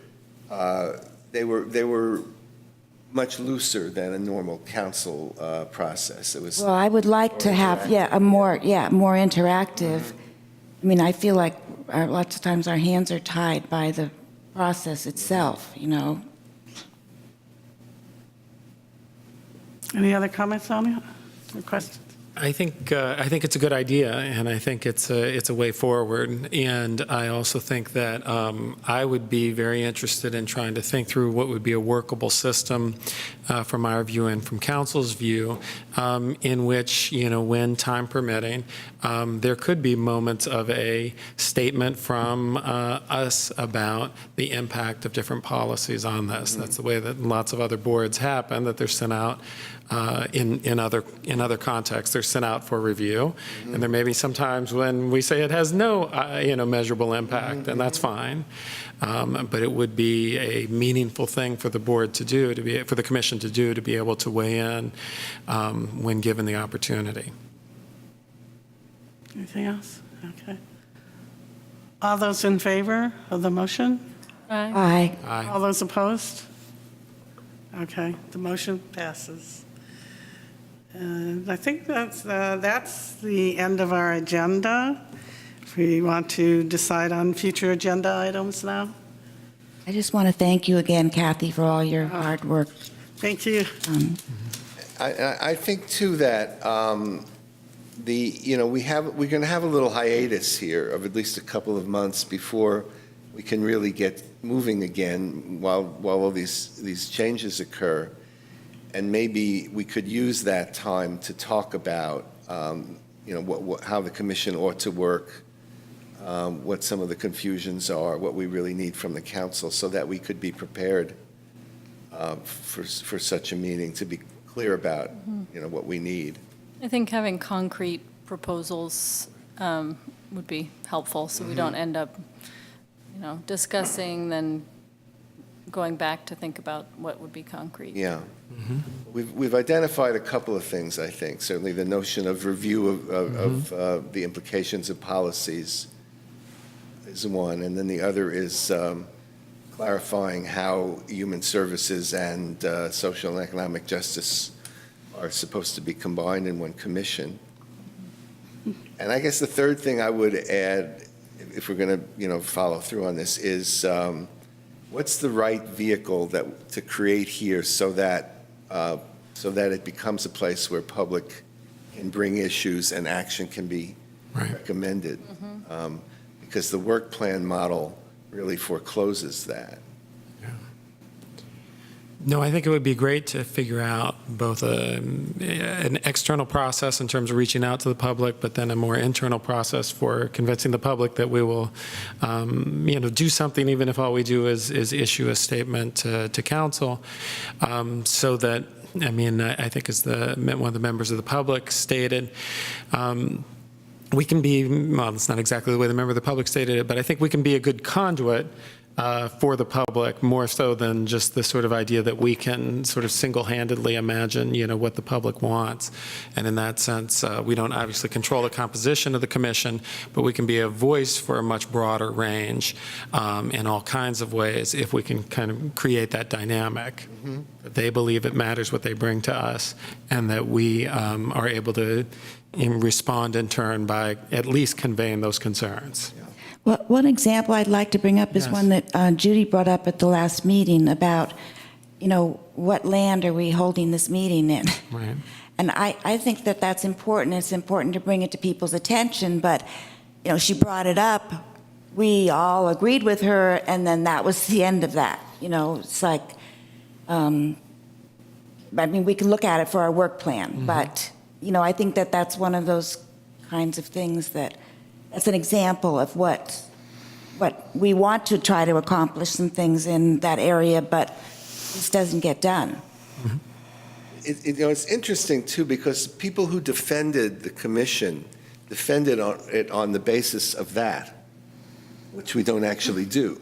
much looser than a council council process. It was. Well, I would like to have, more interactive. I mean, I feel like lots of times our hands are tied by the process itself, you know? Any other comments on it or questions? I think it's a good idea, and I think it's a way forward. And I also think that I would be very interested in trying to think through what would be a workable system from our view and from council's view, in which, when time permitting, there could be moments of a statement from us about the impact of different policies on this. That's the way that lots of other boards happen, that they're sent out in other contexts. They're sent out for review, and there may be some times when we say it has no measurable impact, and that's fine. But it would be a meaningful thing for the board to do, for the commission to do, to be able to weigh in when given the opportunity. Anything else? Okay. All those in favor of the motion? Aye. Aye. All those opposed? Okay, the motion passes. And I think that's the end of our agenda. If we want to decide on future agenda items now. I just want to thank you again, Kathy, for all your hard work. Thank you. I think too that we're going to have a little hiatus here of at least a couple of months before we can really get moving again while all these changes occur, and maybe we could use that time to talk about how the commission ought to work, what some of the confusions are, what we really need from the council, so that we could be prepared for such a meeting, to be clear about what we need. I think having concrete proposals would be helpful, so we don't end up, discussing, then going back to think about what would be concrete. Yeah. We've identified a couple of things, I think. Certainly the notion of review of the implications of policies is one, and then the other is clarifying how human services and social and economic justice are supposed to be combined in one commission. And I guess the third thing I would add, if we're going to follow through on this, is what's the right vehicle to create here so that it becomes a place where public can bring issues and action can be recommended, because the work plan model really forecloses that. No, I think it would be great to figure out both an external process in terms of reaching out to the public, but then a more internal process for convincing the public that we will, do something, even if all we do is issue a statement to council, so that, I think as one of the members of the public stated, we can be, well, it's not exactly the way the member of the public stated it, but I think we can be a good conduit for the public, more so than just the sort of idea that we can sort of single-handedly imagine, what the public wants. And in that sense, we don't obviously control the composition of the commission, but we can be a voice for a much broader range in all kinds of ways if we can kind of create that dynamic. That they believe it matters what they bring to us, and that we are able to respond in turn by at least conveying those concerns. Well, one example I'd like to bring up is Yes. one that Judy brought up at the last meeting about, what land are we holding this meeting in? Right. And I think that that's important. It's important to bring it to people's attention, but, she brought it up. We all agreed with her, and then that was the end of that. It's like, we can look at it for our work plan, but, I think that that's one of those kinds of things that's an example of what we want to try to accomplish some things in that area, but this doesn't get done. It's interesting, too, because people who defended the commission defended it on the basis of that, which we don't actually do.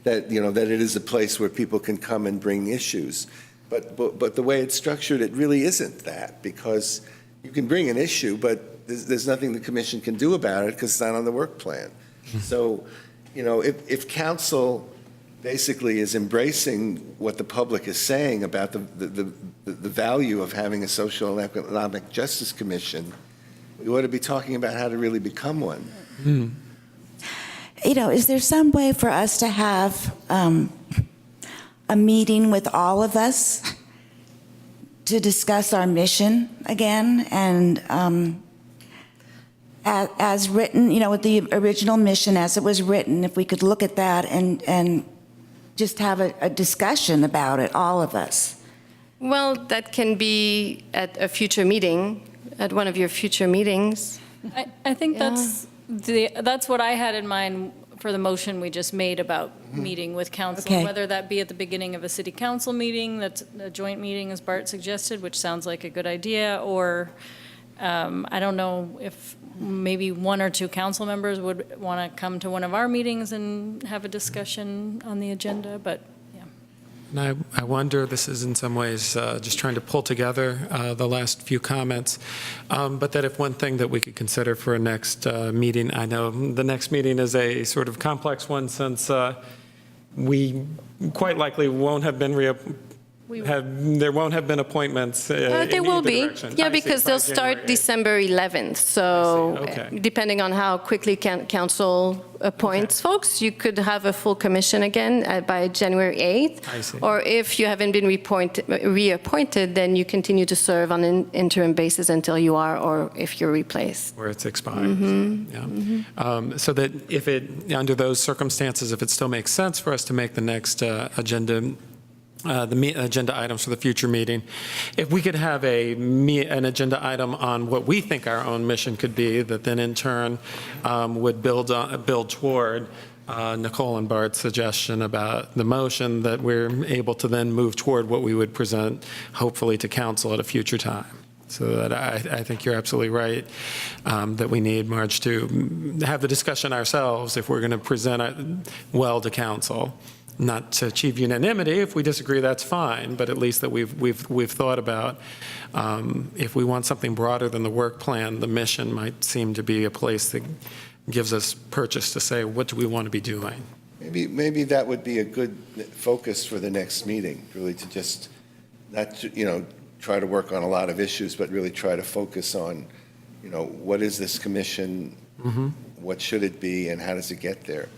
That it is a place where people can come and bring issues. But the way it's structured, it really isn't that, because you can bring an issue, but there's nothing the commission can do about it because it's not on the work plan. So, if council basically is embracing what the public is saying about the value of having a social and economic justice commission, we ought to be talking about how to really become one. Is there some way for us to have a meeting with all of us to discuss our mission again? And as written, with the original mission as it was written, if we could look at that and just have a discussion about it, all of us. Well, that can be at a future meeting, at one of your future meetings. I think Yeah. that's what I had in mind for the motion we just made about meeting with council, Okay. whether that be at the beginning of a city council meeting, that's a joint meeting, as Bart suggested, which sounds like a good idea, or I don't know if maybe one or two council members would want to come to one of our meetings and have a discussion on the agenda, but yeah. And I wonder, this is in some ways just trying to pull together the last few comments, but that if one thing that we could consider for a next meeting, I know the next meeting is a sort of complex one since we quite likely won't have been there won't have been appointments in There will either be, direction. I see, because by they'll January start 8th. December 11th. So I see, okay. depending on how quickly council appoints folks, you could have a full commission again by January 8th. I see. Or if you haven't been reappointed, then you continue to serve on an interim basis until you are, or if you're replaced. Where it's expired. Yeah. So that if under those circumstances, if it still makes sense for us to make the next agenda agenda items for the future meeting. If we could have an agenda item on what we think our own mission could be, that then in turn would build toward Nicole and Bart's suggestion about the motion, that we're able to then move toward what we would present, hopefully, to council at a future time. So that I think you're absolutely right, that we need, Marge, to have the discussion ourselves if we're going to present it well to council. Not to achieve unanimity. If we disagree, that's fine, but at least that we've thought about if we want something broader than the work plan, the mission might seem to be a place that gives us purchase to say, what do we want to be doing? Maybe that would be a good focus for the next meeting, really, to just not, try to work on a lot of issues, but really try to focus on, what is this commission, what should it be, and how does it get there?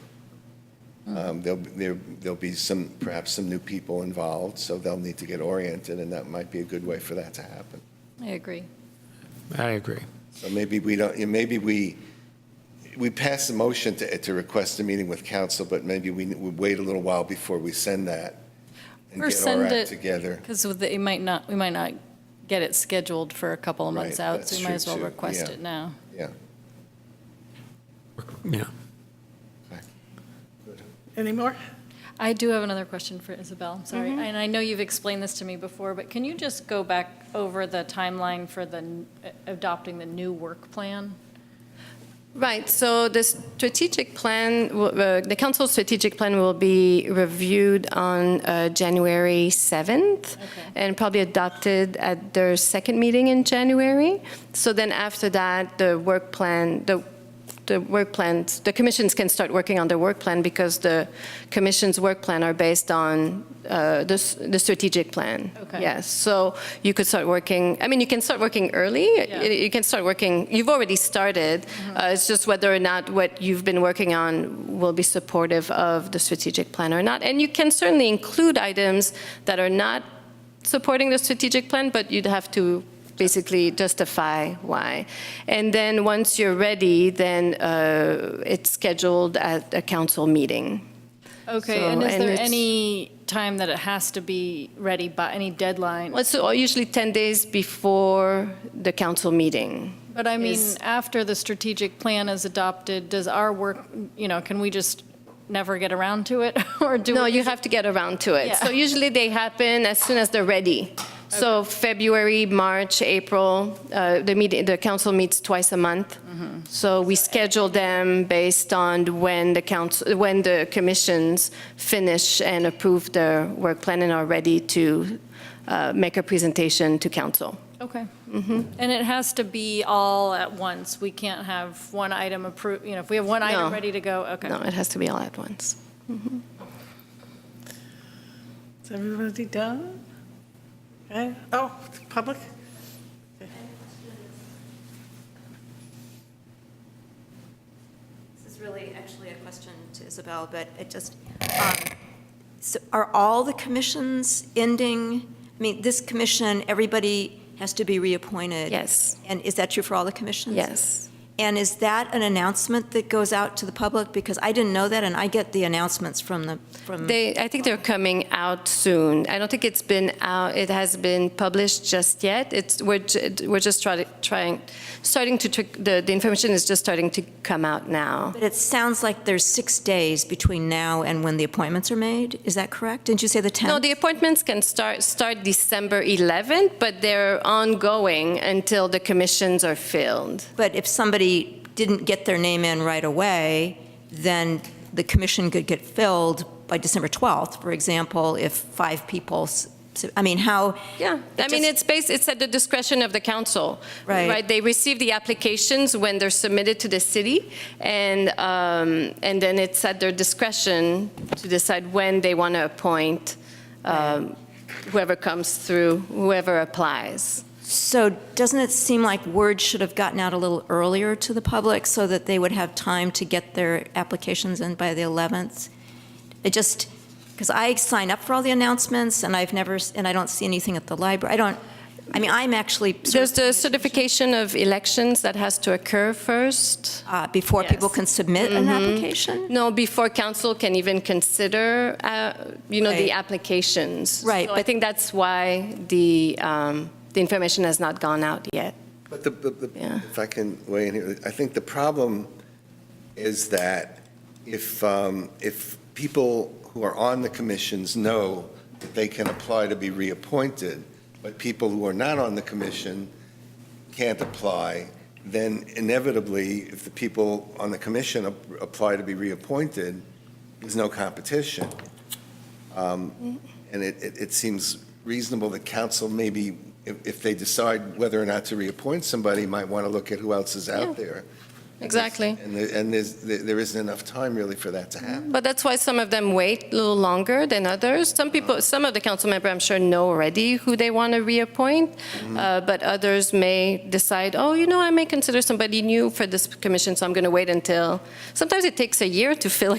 There'll be perhaps some new people involved, so they'll need to get oriented, and that might be a good way for that to happen. I agree. I agree. So maybe we don't. Maybe we pass a motion to request a meeting with council, but maybe we wait a little while before we send that and Or get our send act it, together. because we might not get it scheduled for a couple of months Right, out, that's so we might true, as well too. request Yeah. it now. Yeah. Yeah. Any more? I do have another question for Isabel, sorry. Mm-hmm. And I know you've explained this to me before, but can you just go back over the timeline for adopting the new work plan? Right, so the strategic plan, the council's strategic plan will be reviewed on January 7th and probably adopted at their second meeting in January. So then after that, the work plan, the work plans, the commissions can start working on their work plan because the commission's work plan are based on the strategic plan. Okay. Yes, so you could start working, I mean, you can start working early. Yeah. You can start working, you've already started. It's just whether or not what you've been working on will be supportive of the strategic plan or not. And you can certainly include items that are not supporting the strategic plan, but you'd have to basically justify why. And then once you're ready, then it's scheduled at a council meeting. Okay, So- and is and there it's- any time that it has to be ready by, any deadline? Well, it's usually 10 days before the council meeting. But I mean, is- after the strategic plan is adopted, does our work, can we just never get around to it? Or do No, we? you have to get around to it. Yeah. So usually they happen as soon as they're ready. So February, March, April, the council meets twice a month. So we schedule them based on when the commissions finish and approve their work plan and are ready to make a presentation to council. Okay. And it has to be all at once? We can't have one item approved, if we have one item No. ready to go, okay. No, it has to be all at once. Is everybody done? Okay. Oh, public? This is really actually a question to Isabel, but it just, so are all the commissions ending? I mean, this commission, everybody has to be reappointed? Yes. And is that true for all the commissions? Yes. And is that an announcement that goes out to the public? Because I didn't know that, and I get the announcements from I think they're coming out soon. I don't think it's been out, it has been published just yet. We're just the information is just starting to come out now. But it sounds like there's 6 days between now and when the appointments are made. Is that correct? Didn't you say the 10th? No, the appointments can start December 11th, but they're ongoing until the commissions are filled. But if somebody didn't get their name in right away, then the commission could get filled by December 12th, for example, if 5 people, I mean, how? Yeah, I mean, it's at the discretion of the council. Right. They receive the applications when they're submitted to the city, and then it's at their discretion to decide when they want to appoint whoever comes through, whoever applies. So doesn't it seem like word should have gotten out a little earlier to the public so that they would have time to get their applications in by the 11th? It just, because I sign up for all the announcements, and I don't see anything at the library. I'm actually. There's the certification of elections that has to occur first. Before Yes. people can submit an application? No, before council can even consider, the Right. applications. Right, So I but- think that's why the information has not gone out yet. But Yeah. if I can weigh in here, I think the problem is that if people who are on the commissions know that they can apply to be reappointed, but people who are not on the commission can't apply, then inevitably, if the people on the commission apply to be reappointed, there's no competition. And it seems reasonable that council maybe, if they decide whether or not to reappoint somebody, might want to look at who else is Yeah. out there. Exactly. And there isn't enough time really for that to happen. But that's why some of them wait a little longer than others. Some of the council members, I'm sure, know already who they want to reappoint, but others may decide, I may consider somebody new for this commission, so I'm going to wait until, sometimes it takes a year to fill,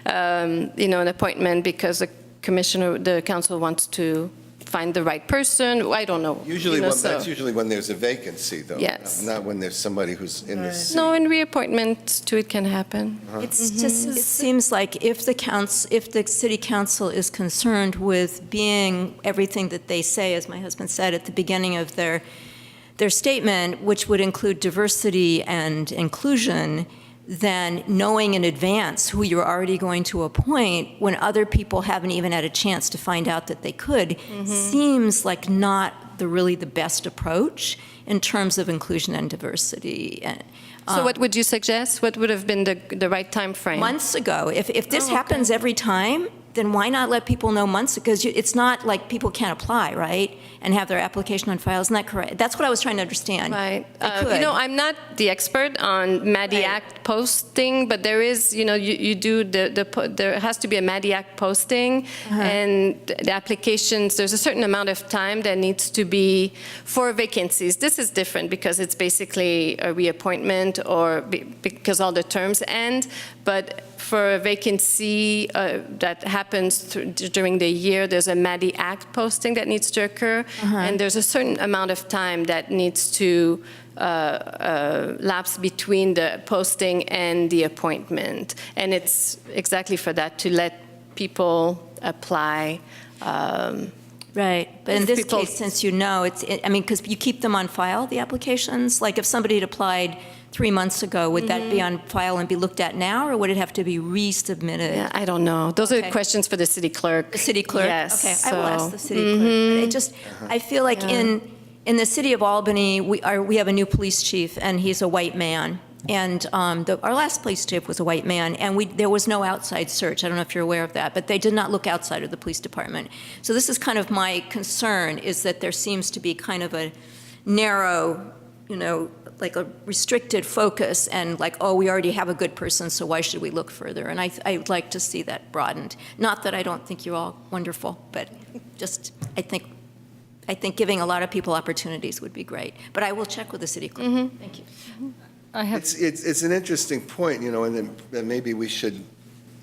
an appointment because the council wants to find the right person. I don't know. Usually, so- that's usually when there's a vacancy, though. Yes. Not when there's somebody who's in this seat. No, and reappointment to it can happen. It's just, it seems like if the city council is concerned with being everything that they say, as my husband said at the beginning of their statement, which would include diversity and inclusion, then knowing in advance who you're already going to appoint when other people haven't even had a chance to find out that they could seems like not really the best approach in terms of inclusion and diversity. And So what would you suggest? What would have been the right time frame? Months ago. If this happens every time, then why not let people know months? Because it's not like people can't apply, right? And have their application on file. Isn't that correct? That's what I was trying to understand. Right. They could. You know, I'm not the expert on MADI Act posting, but there is, you know, you do there has to be a MADI Act posting, and the applications, there's a certain amount of time that needs to be for vacancies. This is different because it's basically a reappointment or because all the terms end, but for a vacancy that happens during the year, there's a MADI Act posting that needs to occur, and there's a certain amount of time that needs to lapse between the posting and the appointment. And it's exactly for that, to let people apply. Right, but in this case, since you know, I mean, because you keep them on file, the applications? Like if somebody had applied 3 months ago, would that be on file and be looked at now, or would it have to be resubmitted? Yeah, I don't know. Those are questions for the city clerk. The city clerk? Yes. Okay, I will ask the city clerk. But it just, I feel like in the city of Albany, we have a new police chief, and he's a white man. And our last police chief was a white man, and there was no outside search. I don't know if you're aware of that, but they did not look outside of the police department. So this is kind of my concern, is that there seems to be kind of a narrow, you know, like a restricted focus, and like, oh, we already have a good person, so why should we look further? And I'd like to see that broadened. Not that I don't think you're all wonderful, but just I think giving a lot of people opportunities would be great. But I will check with the city clerk. Thank you. I have, It's an interesting point, you know, and then maybe we should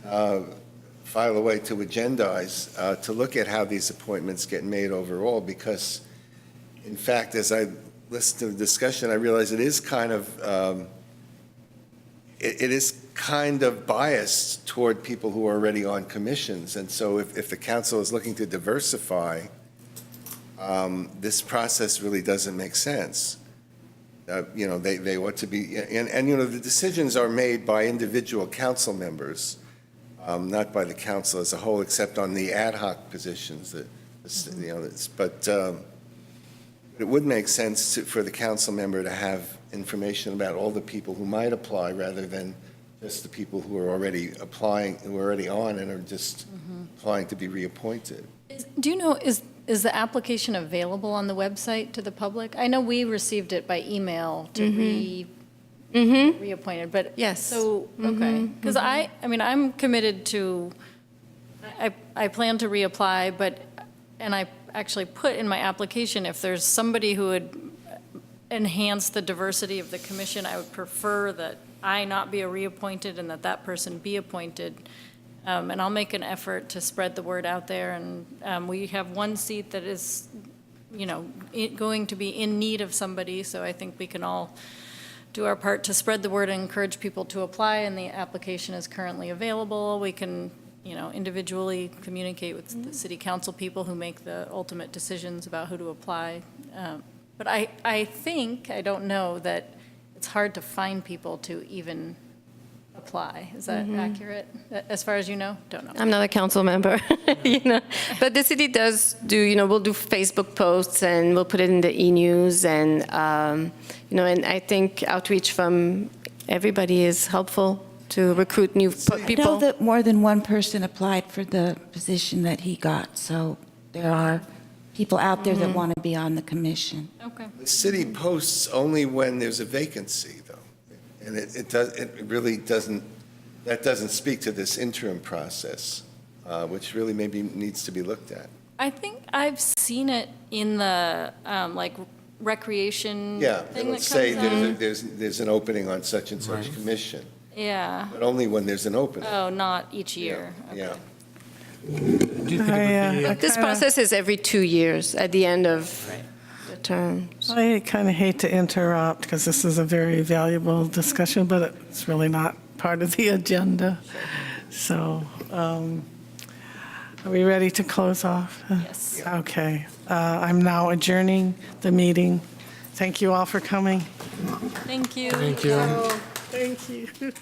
file a way to agendize, to look at how these appointments get made overall, because, in fact, as I listened to the discussion, I realize it is kind of, it is kind of biased toward people who are already on commissions. And so if the council is looking to diversify, this process really doesn't make sense. You know, they ought to be, and you know, the decisions are made by individual council members, not by the council as a whole, except on the ad hoc positions that, you know, but it would make sense for the council member to have information about all the people who might apply, rather than just the people who are already applying, who are already on and are just applying to be reappointed. do you know, is the application available on the website to the public? I know we received it by email to reappointed, but. Yes. So, okay, because I mean, I'm committed to, I plan to reapply, and I actually put in my application, if there's somebody who would enhance the diversity of the commission, I would prefer that I not be a reappointed and that person be appointed. And I'll make an effort to spread the word out there. And we have one seat that is, you know, going to be in need of somebody, so I think we can all do our part to spread the word and encourage people to apply, and the application is currently available. We can, you know, individually communicate with the city council people who make the ultimate decisions about who to apply. But I think, I don't know, that it's hard to find people to even apply. Is that accurate? As far as you know? Don't know. I'm not a council member, you know, but the city does do, you know, we'll do Facebook posts and we'll put it in the e-news, and, you know, and I think outreach from everybody is helpful to recruit new I know people. that more than one person applied for the position that he got, so there are people out there that want to be on the commission. Okay. The city posts only when there's a vacancy, though. And it really doesn't, that doesn't speak to this interim process, which really maybe needs to be looked at. I think I've seen it in the, like, recreation Yeah, thing it'll that say comes out. there's an opening on such and such commission, Yeah. but only when there's an opening. Oh, not each year. Yeah. Okay. Do you think it would be? This process is every 2 years at the end of the term. I kind of hate to interrupt because this is a very valuable discussion, but it's really not part of the agenda. So are we ready to close off? Yes. Okay. I'm now adjourning the meeting. Thank you all for coming. Thank you. Thank you. Thank you.